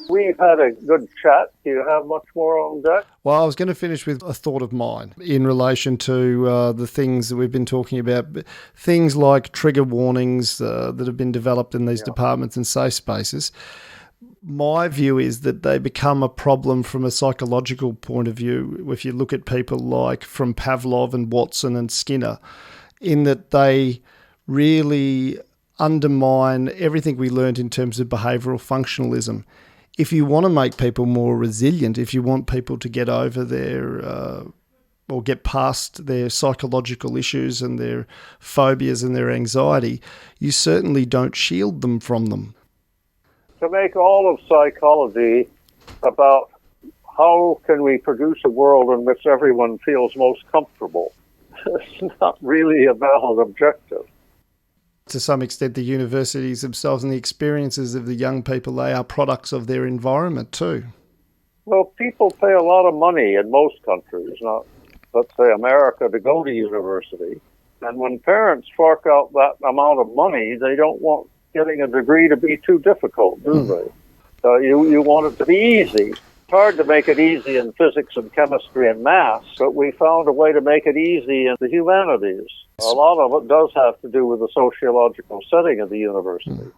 We've had a good chat. Do you have much more on deck? Well, I was going to finish with a thought of mine in relation to the things that we've been talking about. Things like trigger warnings that have been developed in these departments and safe spaces. My view is that they become a problem from a psychological point of view if you look at people like from Pavlov and Watson and Skinner, in that they really undermine everything we learned in terms of behavioural functionalism. If you want to make people more resilient, if you want people to get over their or get past their psychological issues and their phobias and their anxiety, you certainly don't shield them from them. To make all of psychology about how can we produce a world in which everyone feels most comfortable, it's not really a valid objective. To some extent, the universities themselves and the experiences of the young people, they are products of their environment too. Well, people pay a lot of money in most countries, not, let's say, America, to go to university. And when parents fork out that amount of money, they don't want getting a degree to be too difficult, do they? You want it to be easy. It's hard to make it easy in physics and chemistry and maths, but we found a way to make it easy in the humanities. A lot of it does have to do with the sociological setting of the university.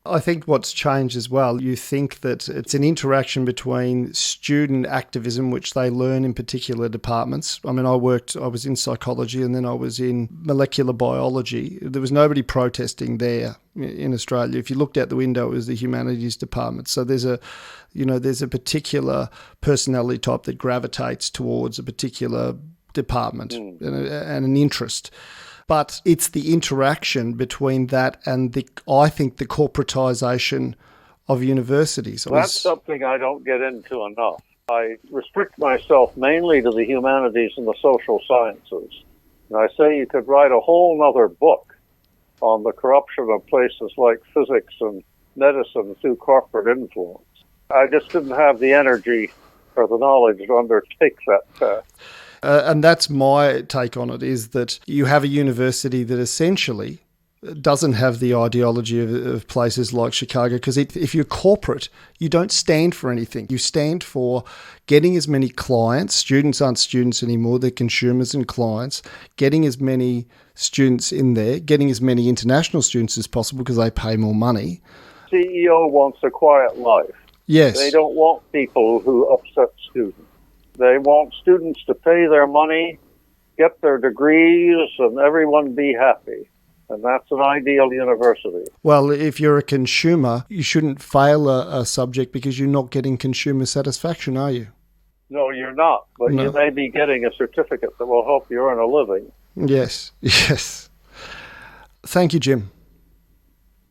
I think what's changed as well, you think that it's an interaction between student activism, which they learn in particular departments. I mean, I was in psychology and then I was in molecular biology. There was nobody protesting there in Australia. If you looked out the window, it was the humanities department. So there's a particular personality type that gravitates towards a particular department and an interest. But it's the interaction between that and I think the corporatisation of universities. That's something I don't get into enough. I restrict myself mainly to the humanities and the social sciences. And I say you could write a whole other book on the corruption of places like physics and medicine through corporate influence. I just didn't have the energy or the knowledge to undertake that task. And that's my take on it, is that you have a university that essentially doesn't have the ideology of places like Chicago, because if you're corporate, you don't stand for anything. You stand for getting as many clients. Students aren't students anymore, they're consumers and clients. Getting as many students in there, getting as many international students as possible because they pay more money. CEO wants a quiet life. Yes. They don't want people who upset students. They want students to pay their money, get their degrees, and everyone be happy. And that's an ideal university. Well, if you're a consumer, you shouldn't fail a subject because you're not getting consumer satisfaction, are you? No, you're not. But you may be getting a certificate that will help you earn a living. Yes, yes. Thank you, Jim.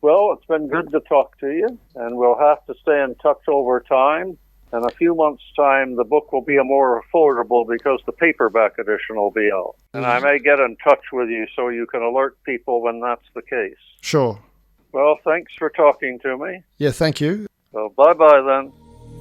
Well, it's been good to talk to you, and we'll have to stay in touch over time. In a few months' time, the book will be more affordable because the paperback edition will be out. And I may get in touch with you so you can alert people when that's the case. Sure. Well, thanks for talking to me. Yeah, thank you. So bye-bye then.